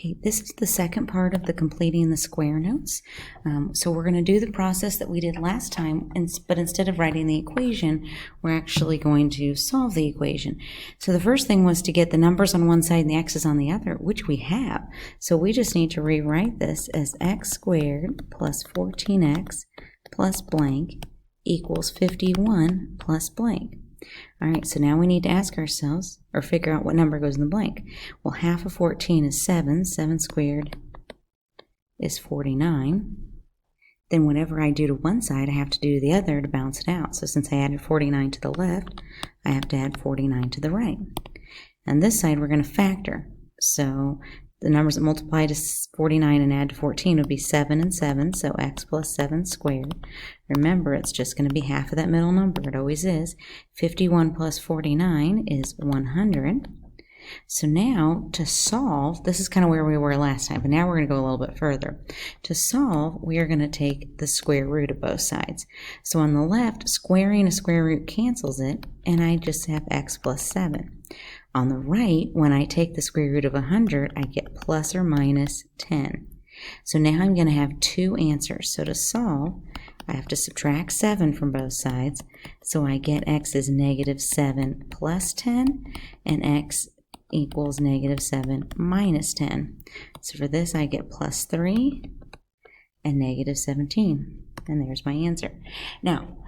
Okay, this is the second part of the completing the square notes. So we're going to do the process that we did last time, but instead of writing the equation, we're actually going to solve the equation. So the first thing was to get the numbers on one side and the x's on the other, which we have. So we just need to rewrite this as x squared plus 14x plus blank equals 51 plus blank. All right, so now we need to ask ourselves, or figure out what number goes in the blank. Well, half of 14 is 7. 7 squared is 49. Then whatever I do to one side, I have to do to the other to balance it out. So since I added 49 to the left, I have to add 49 to the right. And this side, we're going to factor. So the numbers that multiply to 49 and add to 14 would be 7 and 7, so x plus 7 squared. Remember, it's just going to be half of that middle number. It always is. 51 plus 49 is 100. So now, to solve, this is kind of where we were last time, but now we're going to go a little bit further. To solve, we are going to take the square root of both sides. So on the left, squaring a square root cancels it, and I just have x plus 7. On the right, when I take the square root of 100, I get plus or minus 10. So now I'm going to have two answers. So to solve, I have to subtract 7 from both sides. So I get x is negative 7 plus 10, and x equals negative 7 minus 10. So for this, I get plus 3 and negative 17. And there's my answer. Now,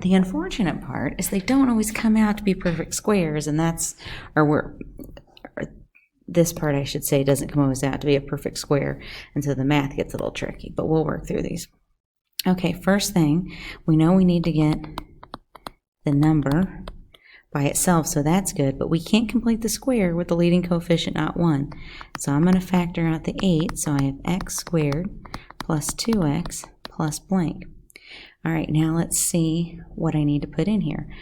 the unfortunate part is they don't always come out to be perfect squares, and this part, I should say, doesn't come always out to be a perfect square, and so the math gets a little tricky, but we'll work through these. Okay, first thing, we know we need to get the number by itself, so that's good, but we can't complete the square with the leading coefficient not 1. So I'm going to factor out the 8, so I have x squared plus 2x plus blank. All right, now let's see what I need to put in here.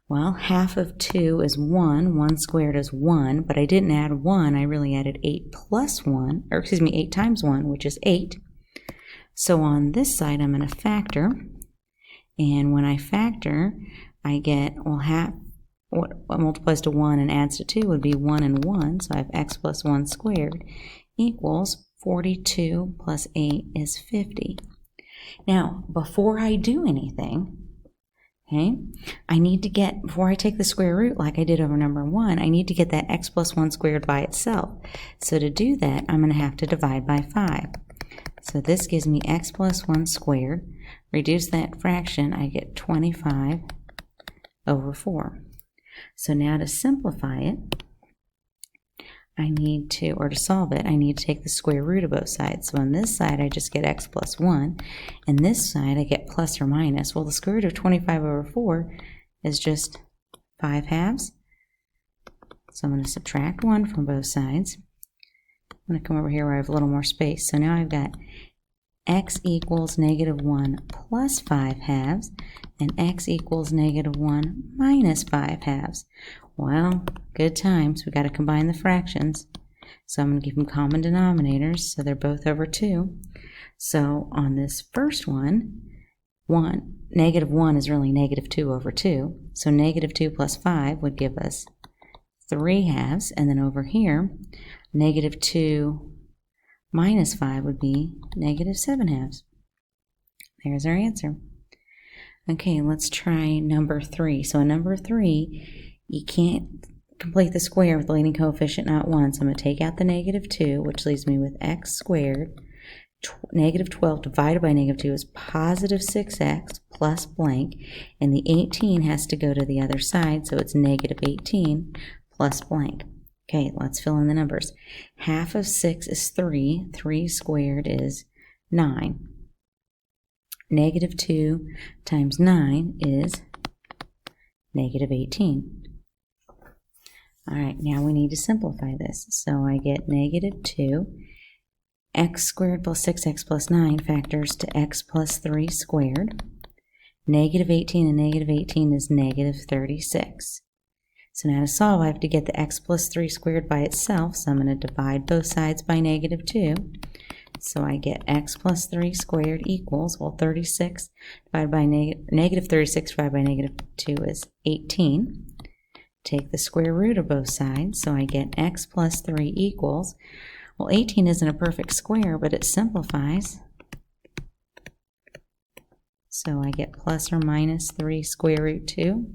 Well, half of 2 is 1. 1 squared is 1, but I didn't add 1. I really added 8 plus 1, or excuse me, 8 times 1, which is 8. So on this side, I'm going to factor. And when I factor, I get, well, half, what multiplies to 1 and adds to 2 would be 1 and 1. So I have x plus 1 squared equals 42 plus 8 is 50. Now, before I do anything, okay, I need to get, before I take the square root like I did over number 1, I need to get that x plus 1 squared by itself. So to do that, I'm going to have to divide by 5. So this gives me x plus 1 squared. Reduce that fraction, I get 25 over 4. So now to simplify it, I need to, or to solve it, I need to take the square root of both sides. So on this side, I just get x plus 1, and this side, I get plus or minus. Well, the square root of 25 over 4 is just 5 halves. So I'm going to subtract 1 from both sides. I'm going to come over here where I have a little more space. So now I've got x equals negative 1 plus 5 halves, and x equals negative 1 minus 5 halves. Well, good times. We've got to combine the fractions. So I'm going to give them common denominators, so they're both over 2. So on this first one, negative 1 is really negative 2 over 2. So negative 2 plus 5 would give us 3 halves. And then over here, negative 2 minus 5 would be negative 7 halves. There's our answer. Okay, let's try number 3. So in number 3, you can't complete the square with the leading coefficient not 1, so I'm going to take out the negative 2, which leaves me with x squared. Negative 12 divided by negative 2 is positive 6x plus blank, and the 18 has to go to the other side, so it's negative 18 plus blank. Okay, let's fill in the numbers. Half of 6 is 3. 3 squared is 9. Negative 2 times 9 is negative 18. All right, now we need to simplify this. So I get negative 2. X squared plus 6x plus 9 factors to x plus 3 squared. Negative 18 and negative 18 is negative 36. So now to solve, I have to get the x plus 3 squared by itself. So I'm going to divide both sides by negative 2. So I get x plus 3 squared equals, well, 36 divided by negative 36 divided by negative 2 is 18. Take the square root of both sides, so I get x plus 3 equals, Well, 18 isn't a perfect square, but it simplifies. So I get plus or minus 3 square root 2.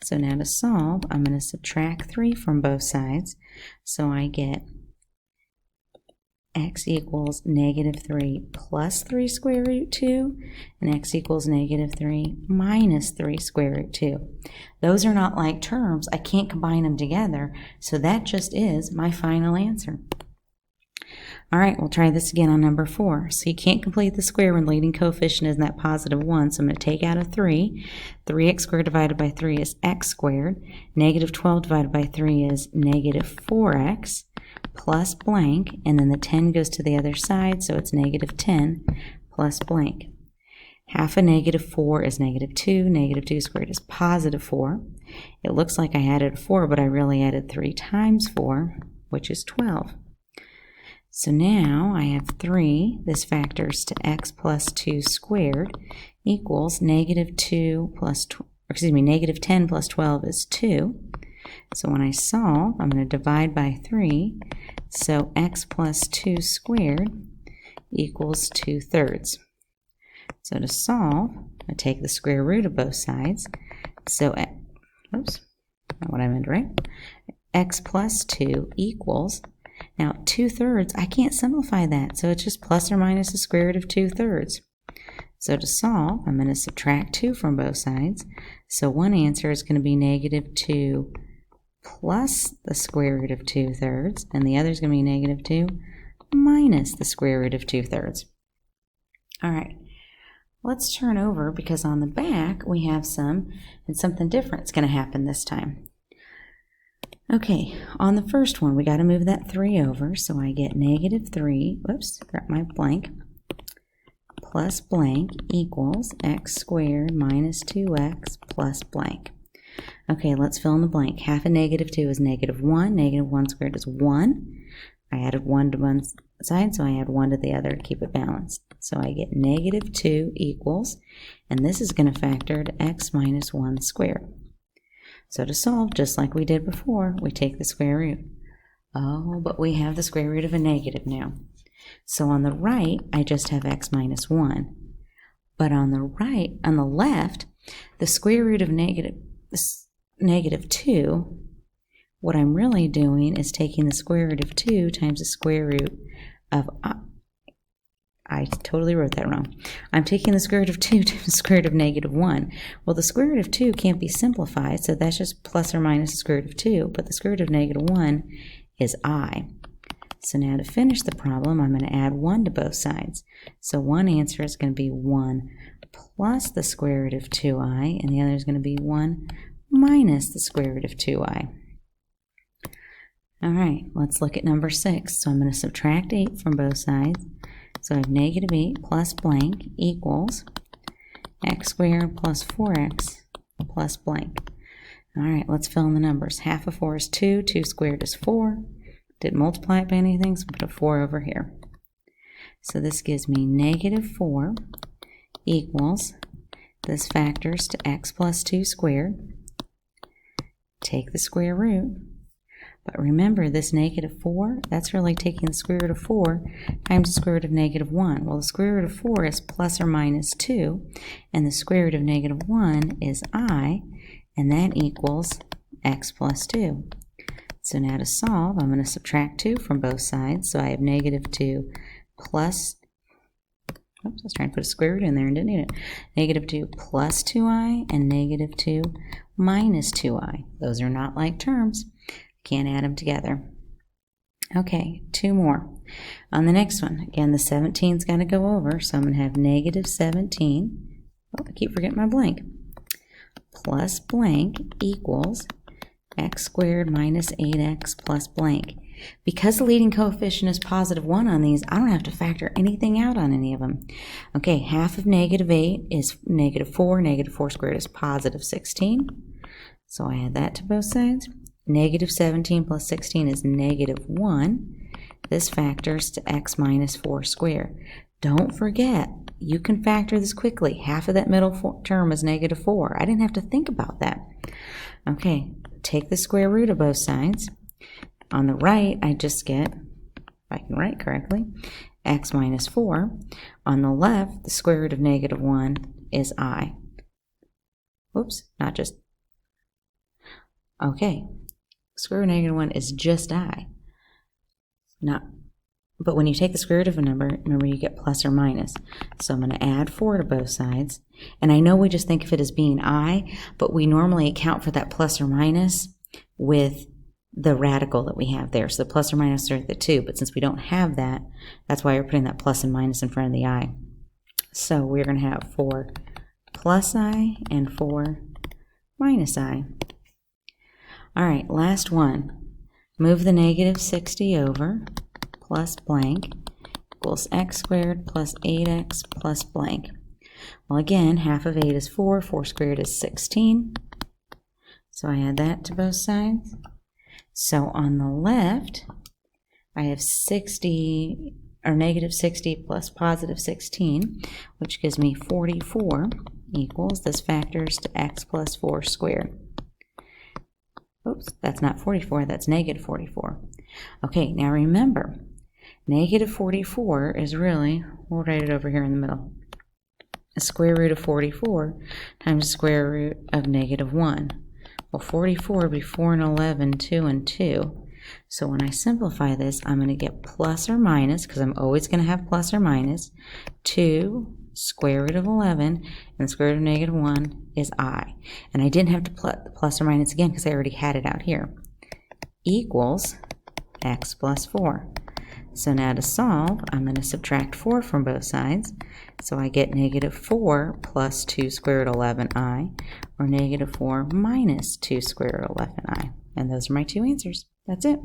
So now to solve, I'm going to subtract 3 from both sides. So I get x equals negative 3 plus 3 square root 2, and x equals negative 3 minus 3 square root 2. Those are not like terms. I can't combine them together, so that just is my final answer. All right, we'll try this again on number 4. So you can't complete the square when leading coefficient is that positive 1, so I'm going to take out a 3. 3x squared divided by 3 is x squared. Negative 12 divided by 3 is negative 4x plus blank, and then the 10 goes to the other side, so it's negative 10 plus blank. Half of negative 4 is negative 2. Negative 2 squared is positive 4. It looks like I added 4, but I really added 3 times 4, which is 12. So now I have 3, this factors to x plus 2 squared equals negative 2 plus, negative 10 plus 12 is 2. So when I solve, I'm going to divide by 3. So x plus 2 squared equals 2/3. So to solve, I take the square root of both sides. So, oops, not what I meant, right? X plus 2 equals, now 2/3, I can't simplify that, so it's just plus or minus the square root of 2/3. So to solve, I'm going to subtract 2 from both sides. So one answer is going to be negative 2 plus the square root of 2/3, and the other is going to be negative 2 minus the square root of 2/3. All right, let's turn over, because on the back we have something different is going to happen this time. Okay, on the first one, we got to move that 3 over, so I get negative 3, whoops, grab my blank, plus blank equals x squared minus 2x plus blank. Okay, let's fill in the blank. Half of negative 2 is negative 1. Negative 1 squared is 1. I added 1 to one side, so I add 1 to the other to keep it balanced. So I get negative 2 equals, and this is going to factor to x minus 1 squared. So to solve, just like we did before, we take the square root. Oh, but we have the square root of a negative now. So on the right, I just have x minus 1. But on the right, on the left, the square root of negative 2, what I'm really doing is taking the square root of 2 times the square root of, I totally wrote that wrong. I'm taking the square root of 2 times the square root of negative 1. Well, the square root of 2 can't be simplified, so that's just plus or minus the square root of 2, but the square root of negative 1 is I. So now to finish the problem, I'm going to add 1 to both sides. So one answer is going to be 1 plus the square root of 2i, and the other is going to be 1 minus the square root of 2i. All right, let's look at number 6. So I'm going to subtract 8 from both sides. So I have negative 8 plus blank equals x squared plus 4x plus blank. All right, let's fill in the numbers. Half of 4 is 2. 2 squared is 4. Didn't multiply it by anything, so put a 4 over here. So this gives me negative 4 equals, this factors to x plus 2 squared. Take the square root. But remember, this negative 4, that's really taking the square root of 4 times the square root of negative 1. Well, the square root of 4 is plus or minus 2, and the square root of negative 1 is I, and that equals x plus 2. So now to solve, I'm going to subtract 2 from both sides. So I have negative 2 plus, oops, I was trying to put a square root in there and didn't need it. Negative 2 plus 2i and negative 2 minus 2i. Those are not like terms. Can't add them together. Okay, 2 more. On the next one, again, the 17's got to go over, so I'm going to have negative 17. Oh, I keep forgetting my blank. Plus blank equals x squared minus 8x plus blank. Because the leading coefficient is positive 1 on these, I don't have to factor anything out on any of them. Okay, half of negative 8 is negative 4. Negative 4 squared is positive 16. So I add that to both sides. Negative 17 plus 16 is negative 1. This factors to x minus 4 squared. Don't forget, you can factor this quickly. Half of that middle term is negative 4. I didn't have to think about that. Okay, take the square root of both sides. On the right, I just get I can write correctly, x minus 4. On the left, the square root of negative 1 is I. Oops, not just. Okay, square root of negative 1 is just I. But when you take the square root of a number, remember you get plus or minus. So I'm going to add 4 to both sides. And I know we just think of it as being I, but we normally account for that plus or minus with the radical that we have there. So the plus or minus are at the 2, but since we don't have that, that's why we're putting that plus and minus in front of the I. So we're going to have 4 plus I and 4 minus I. All right, last one. Move the negative 60 over. Plus blank equals x squared plus 8x plus blank. Well, again, half of 8 is 4. 4 squared is 16. So I add that to both sides. So on the left, I have 60, or negative 60 plus positive 16, which gives me 44 equals, this factors to x plus 4 squared. Oops, that's not 44, that's negative 44. Okay, now remember, negative 44 is really, we'll write it over here in the middle, a square root of 44 times the square root of negative 1. Well, 44 would be 4 and 11, 2 and 2. So when I simplify this, I'm going to get plus or minus, because I'm always going to have plus or minus, 2 square root of 11, and the square root of negative 1 is I. And I didn't have to put the plus or minus again because I already had it out here. Equals x plus 4. So now to solve, I'm going to subtract 4 from both sides. So I get negative 4 plus 2 square root of 11i, or negative 4 minus 2 square root of 11i. And those are my two answers. That's it.